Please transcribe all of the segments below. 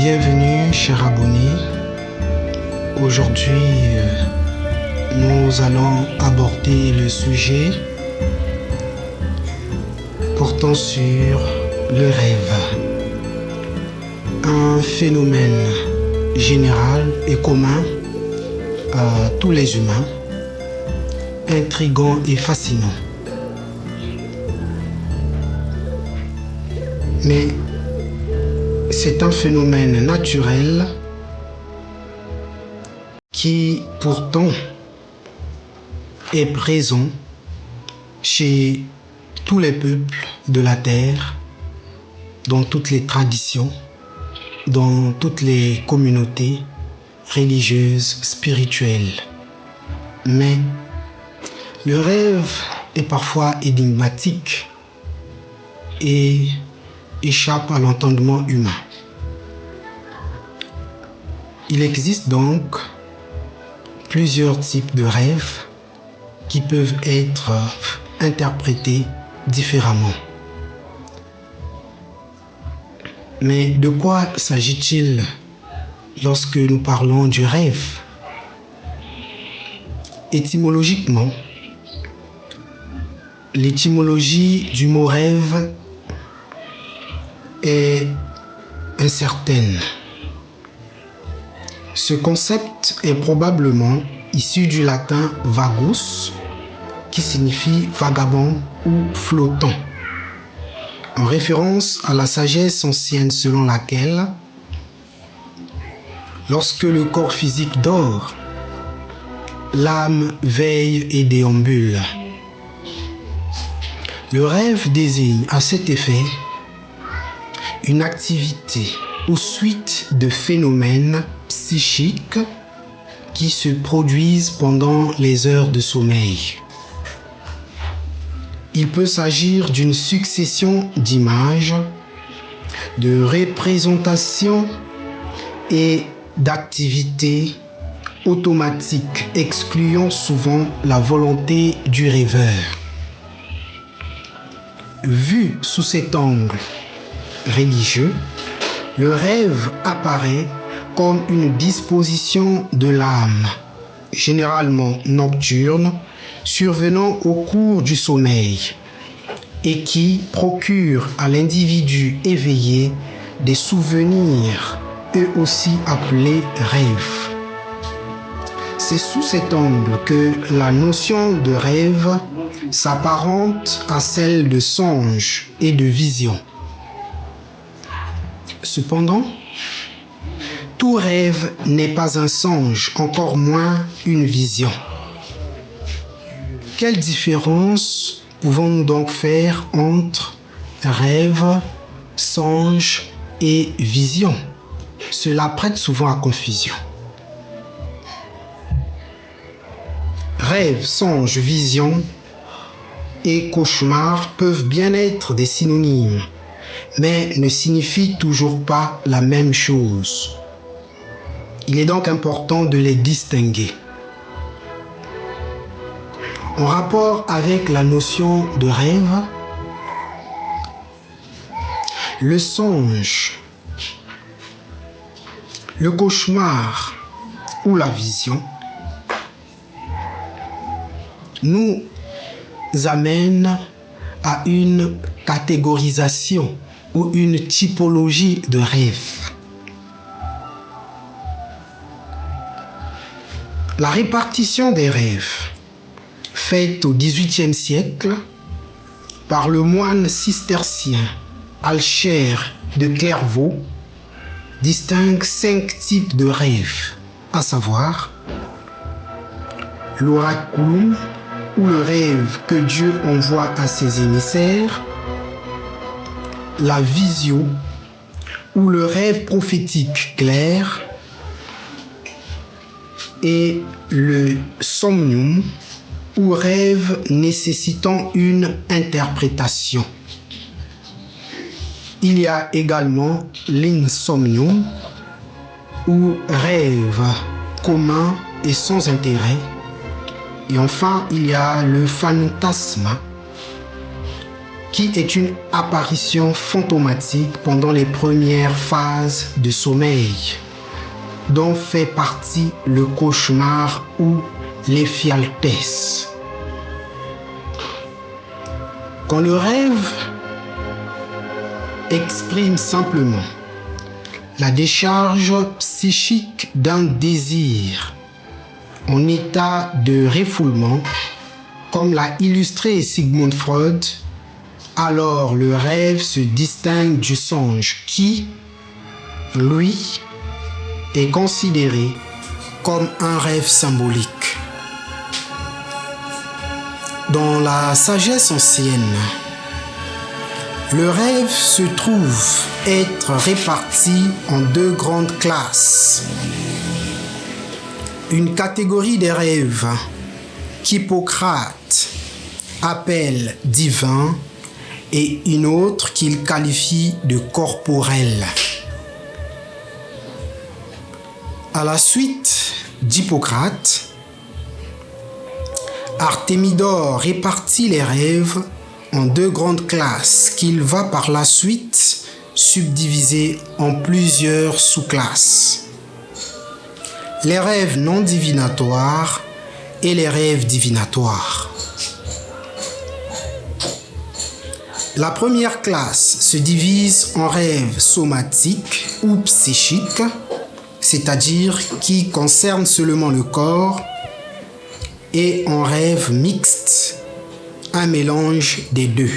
Bienvenue, chers abonnés. Aujourd'hui, nous allons aborder le sujet portant sur le rêve. Un phénomène général et commun à tous les humains, intriguant et fascinant. Mais c'est un phénomène naturel qui pourtant est présent chez tous les peuples de la terre, dans toutes les traditions, dans toutes les communautés religieuses, spirituelles. Mais le rêve est parfois énigmatique et échappe à l'entendement humain. Il existe donc plusieurs types de rêves qui peuvent être interprétés différemment. Mais de quoi s'agit-il lorsque nous parlons du rêve? Étymologiquement, l'étymologie du mot rêve est incertaine. Ce concept est probablement issu du latin vagus, qui signifie vagabond ou flottant, en référence à la sagesse ancienne selon laquelle, lorsque le corps physique dort, l'âme veille et déambule. Le rêve désigne à cet effet une activité ou suite de phénomènes psychiques qui se produisent pendant les heures de sommeil. Il peut s'agir d'une succession d'images, de représentations et d'activités automatiques, excluant souvent la volonté du rêveur. Vu sous cet angle religieux, le rêve apparaît comme une disposition de l'âme, généralement nocturne, survenant au cours du sommeil et qui procure à l'individu éveillé des souvenirs, eux aussi appelés rêves. C'est sous cet angle que la notion de rêve s'apparente à celle de songe et de vision. Cependant, tout rêve n'est pas un songe, encore moins une vision. Quelle différence pouvons-nous donc faire entre rêve, songe et vision? Cela prête souvent à confusion. Rêve, songe, vision et cauchemar peuvent bien être des synonymes, mais ne signifient toujours pas la même chose. Il est donc important de les distinguer. En rapport avec la notion de rêve, le songe, le cauchemar ou la vision nous amènent à une catégorisation ou une typologie de rêve. La répartition des rêves, faite au XVIIIe siècle par le moine cistercien Alcher de Clairvaux, distingue 5 types de rêves, à savoir l'oraculum, ou le rêve que Dieu envoie à ses émissaires, la visio, ou le rêve prophétique clair, et le somnium, ou rêve nécessitant une interprétation. Il y a également l'insomnium, ou rêve commun et sans intérêt. Et enfin, il y a le phantasma, qui est une apparition fantomatique pendant les premières phases de sommeil, dont fait partie le cauchemar ou l'éphialtès. Quand le rêve exprime simplement la décharge psychique d'un désir en état de refoulement, comme l'a illustré Sigmund Freud, alors le rêve se distingue du songe qui, lui, est considéré comme un rêve symbolique. Dans la sagesse ancienne, le rêve se trouve être réparti en deux grandes classes. Une catégorie des rêves qu'Hippocrate appelle divins et une autre qu'il qualifie de corporels. À la suite d'Hippocrate, Artémidore répartit les rêves en deux grandes classes qu'il va par la suite subdiviser en plusieurs sous-classes. Les rêves non divinatoires et les rêves divinatoires. La première classe se divise en rêves somatiques ou psychiques, c'est-à-dire qui concernent seulement le corps, et en rêves mixtes, un mélange des deux.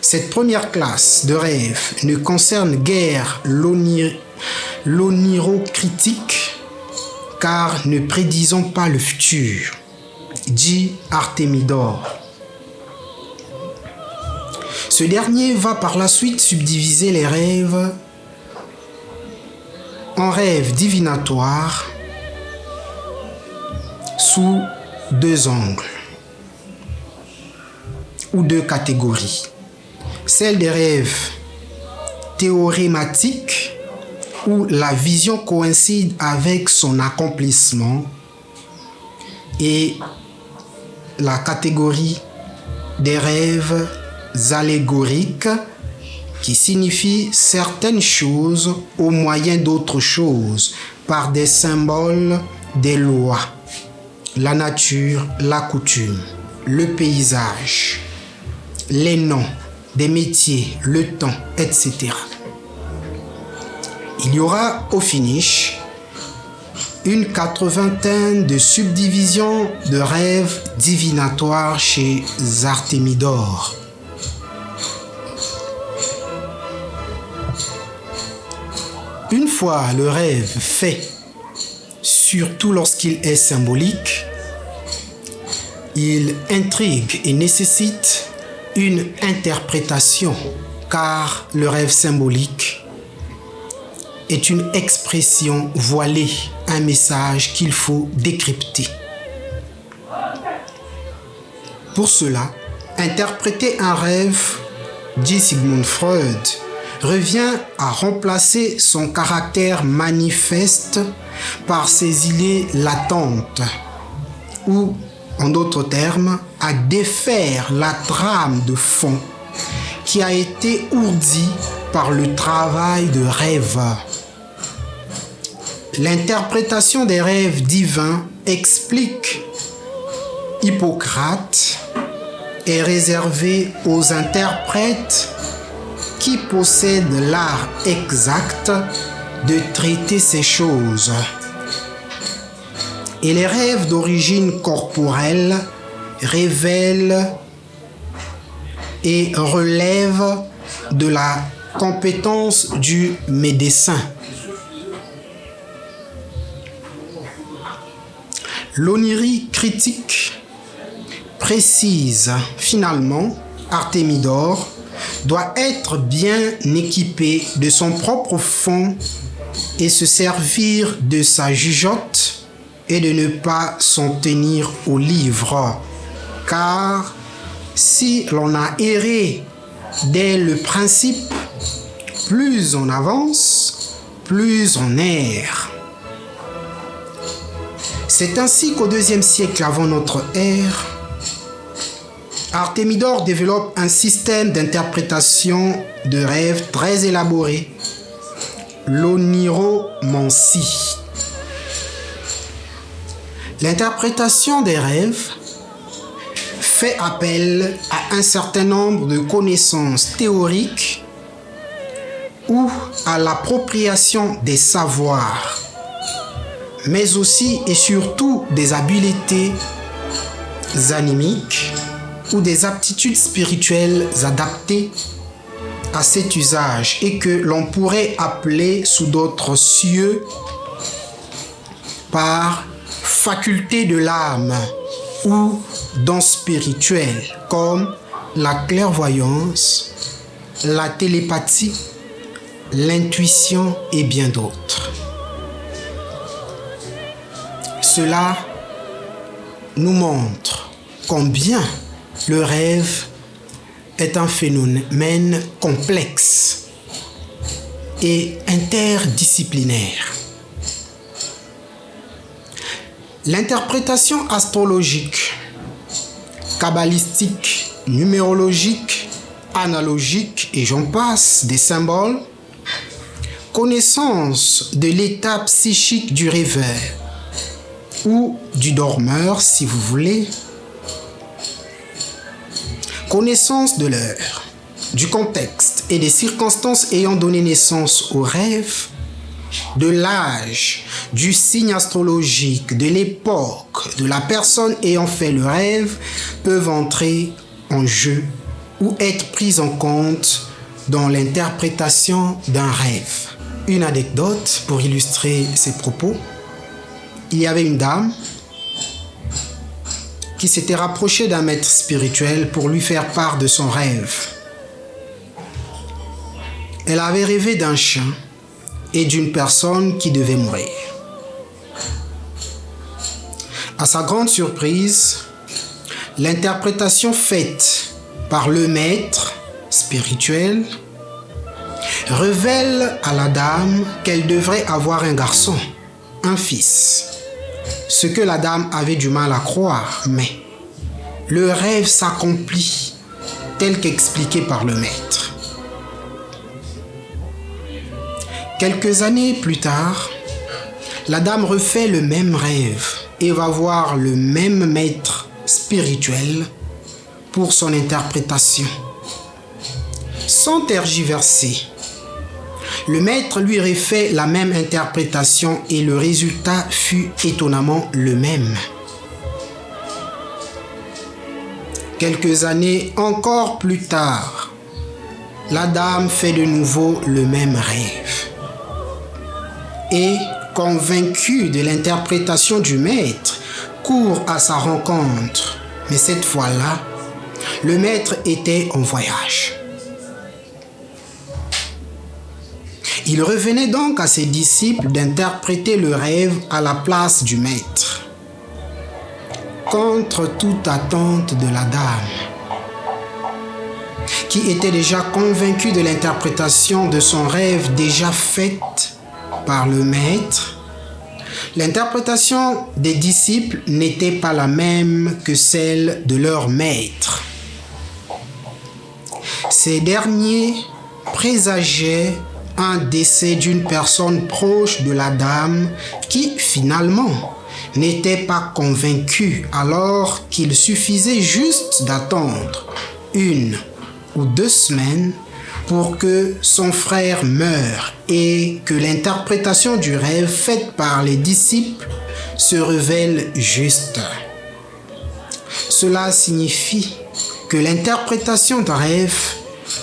Cette première classe de rêves ne concerne guère l'onirocritique, car ne prédisons pas le futur, dit Artémidore. Ce dernier va par la suite subdiviser les rêves en rêves divinatoires sous deux angles ou deux catégories. Celle des rêves théorématiques où la vision coïncide avec son accomplissement et la catégorie des rêves allégoriques qui signifient certaines choses au moyen d'autres choses par des symboles, des lois, la nature, la coutume, le paysage, les noms, des métiers, le temps, etc. Il y aura au finish une 80aine de subdivisions de rêves divinatoires chez Artémidore. Une fois le rêve fait, surtout lorsqu'il est symbolique, il intrigue et nécessite une interprétation, car le rêve symbolique est une expression voilée, un message qu'il faut décrypter. Pour cela, interpréter un rêve, dit Sigmund Freud, revient à remplacer son caractère manifeste par ses idées latentes, ou, en d'autres termes, à défaire la trame de fond qui a été ourdie par le travail de rêveur. L'interprétation des rêves divins, explique Hippocrate, est réservée aux interprètes qui possèdent l'art exact de traiter ces choses. Et les rêves d'origine corporelle révèlent et relèvent de la compétence du médecin. L'onirie critique précise finalement, Artémidore doit être bien équipé de son propre fond et se servir de sa jugeote et de ne pas s'en tenir au livre. Car si l'on a erré dès le principe, plus on avance, plus on erre. C'est ainsi qu'au IIe siècle avant notre ère, Artémidore développe un système d'interprétation de rêves très élaboré, l'oniromancie. L'interprétation des rêves fait appel à un certain nombre de connaissances théoriques ou à l'appropriation des savoirs, mais aussi et surtout des habiletés animiques ou des aptitudes spirituelles adaptées à cet usage et que l'on pourrait appeler sous d'autres cieux par faculté de l'âme ou dons spirituels comme la clairvoyance, la télépathie, l'intuition et bien d'autres. Cela nous montre combien le rêve est un phénomène complexe et interdisciplinaire. L'interprétation astrologique, kabbalistique, numérologique, analogique et j'en passe des symboles, connaissance de l'état psychique du rêveur ou du dormeur si vous voulez, connaissance de l'heure, du contexte et des circonstances ayant donné naissance au rêve, de l'âge, du signe astrologique, de l'époque, de la personne ayant fait le rêve peuvent entrer en jeu ou être prises en compte dans l'interprétation d'un rêve. Une anecdote pour illustrer ces propos. Il y avait une dame qui s'était rapprochée d'un maître spirituel pour lui faire part de son rêve. Elle avait rêvé d'un chien et d'une personne qui devait mourir. À sa grande surprise, l'interprétation faite par le maître spirituel révèle à la dame qu'elle devrait avoir un garçon, un fils. Ce que la dame avait du mal à croire, mais le rêve s'accomplit tel qu'expliqué par le maître. Quelques années plus tard, la dame refait le même rêve et va voir le même maître spirituel pour son interprétation. Sans tergiverser, le maître lui refait la même interprétation et le résultat fut étonnamment le même. Quelques années encore plus tard, la dame fait de nouveau le même rêve. Et, convaincue de l'interprétation du maître, court à sa rencontre. Mais cette fois-là, le maître était en voyage. Il revenait donc à ses disciples d'interpréter le rêve à la place du maître. Contre toute attente de la dame, qui était déjà convaincue de l'interprétation de son rêve déjà faite par le maître, l'interprétation des disciples n'était pas la même que celle de leur maître. Ces derniers présageaient un décès d'une personne proche de la dame qui, finalement, n'était pas convaincue alors qu'il suffisait juste d'attendre 1 ou 2 semaines pour que son frère meure et que l'interprétation du rêve faite par les disciples se révèle juste. Cela signifie que l'interprétation d'un rêve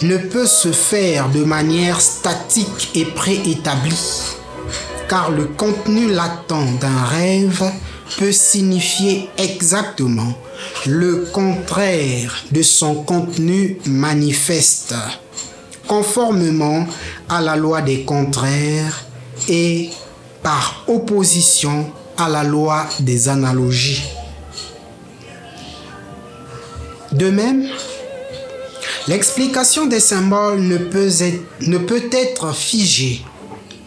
ne peut se faire de manière statique et préétablie, car le contenu latent d'un rêve peut signifier exactement le contraire de son contenu manifeste, conformément à la loi des contraires et par opposition à la loi des analogies. De même, l'explication des symboles ne peut être figée,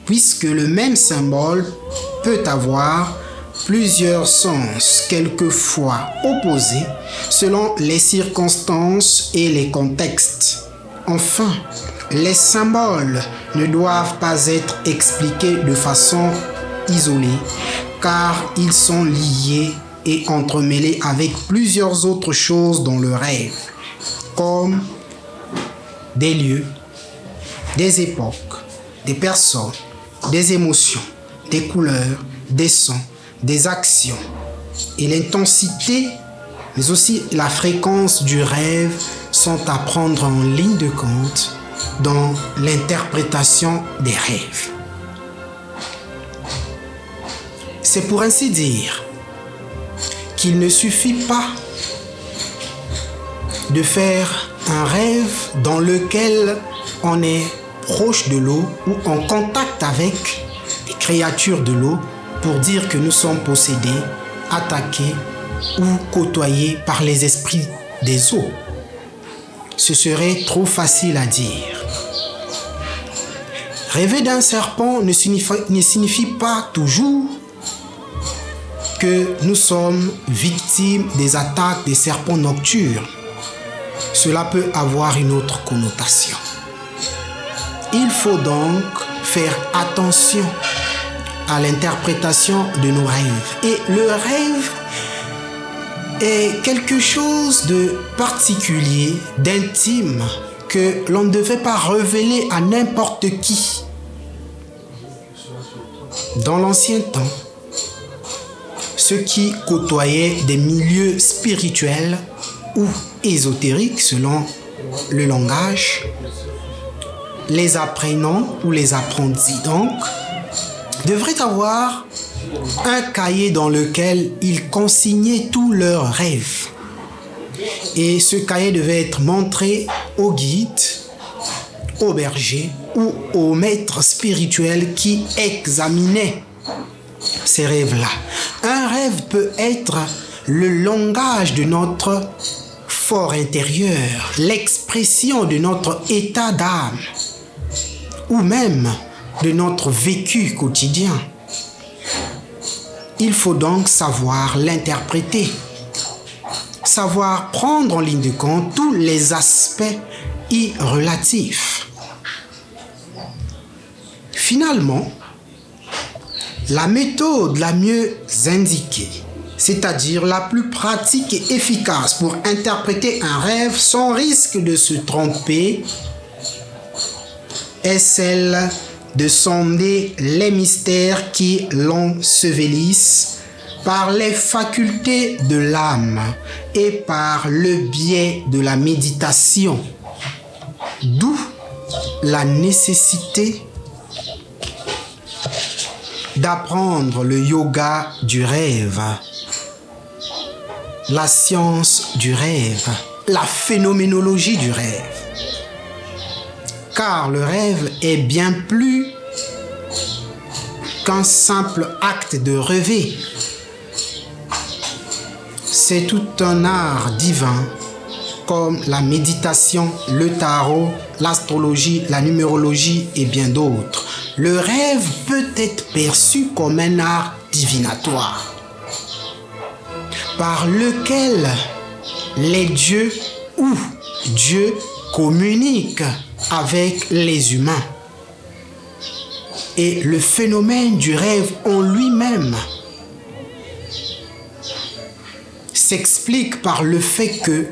puisque le même symbole peut avoir plusieurs sens, quelquefois opposés, selon les circonstances et les contextes. Enfin, les symboles ne doivent pas être expliqués de façon isolée, car ils sont liés et entremêlés avec plusieurs autres choses dans le rêve, comme des lieux, des époques, des personnes, des émotions, des couleurs, des sons, des actions. Et l'intensité, mais aussi la fréquence du rêve sont à prendre en ligne de compte dans l'interprétation des rêves. C'est pour ainsi dire qu'il ne suffit pas de faire un rêve dans lequel on est proche de l'eau ou en contact avec les créatures de l'eau pour dire que nous sommes possédés, attaqués ou côtoyés par les esprits des eaux. Ce serait trop facile à dire. Rêver d'un serpent ne signifie pas toujours que nous sommes victimes des attaques des serpents nocturnes. Cela peut avoir une autre connotation. Il faut donc faire attention à l'interprétation de nos rêves. Et le rêve est quelque chose de particulier, d'intime, que l'on ne devait pas révéler à n'importe qui. Dans l'ancien temps, ceux qui côtoyaient des milieux spirituels ou ésotériques selon le langage, les apprenants ou les apprentis donc, devraient avoir un cahier dans lequel ils consignaient tous leurs rêves. Et ce cahier devait être montré au guide, au berger ou au maître spirituel qui examinait ces rêves-là. Un rêve peut être le langage de notre fort intérieur, l'expression de notre état d'âme ou même de notre vécu quotidien. Il faut donc savoir l'interpréter, savoir prendre en ligne de compte tous les aspects y relatifs. Finalement, la méthode la mieux indiquée, c'est-à-dire la plus pratique et efficace pour interpréter un rêve sans risque de se tromper, est celle de sonder les mystères qui l'ensevelissent par les facultés de l'âme et par le biais de la méditation. D'où la nécessité d'apprendre le yoga du rêve, la science du rêve, la phénoménologie du rêve. Car le rêve est bien plus qu'un simple acte de rêver. C'est tout un art divin, comme la méditation, le tarot, l'astrologie, la numérologie et bien d'autres. Le rêve peut être perçu comme un art divinatoire, par lequel les dieux ou Dieu communiquent avec les humains. Et le phénomène du rêve en lui-même s'explique par le fait que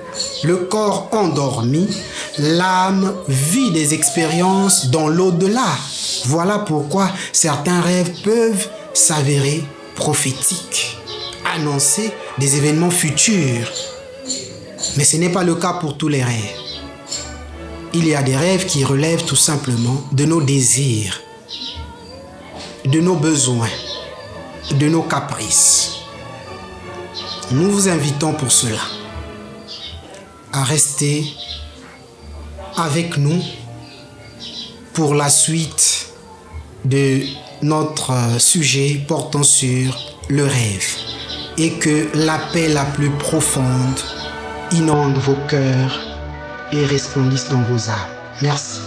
le corps endormi, l'âme vit des expériences dans l'au-delà. Voilà pourquoi certains rêves peuvent s'avérer prophétiques, annoncer des événements futurs. Mais ce n'est pas le cas pour tous les rêves. Il y a des rêves qui relèvent tout simplement de nos désirs, de nos besoins, de nos caprices. Nous vous invitons pour cela à rester avec nous pour la suite de notre sujet portant sur le rêve et que la paix la plus profonde inonde vos cœurs et resplendisse dans vos âmes. Merci.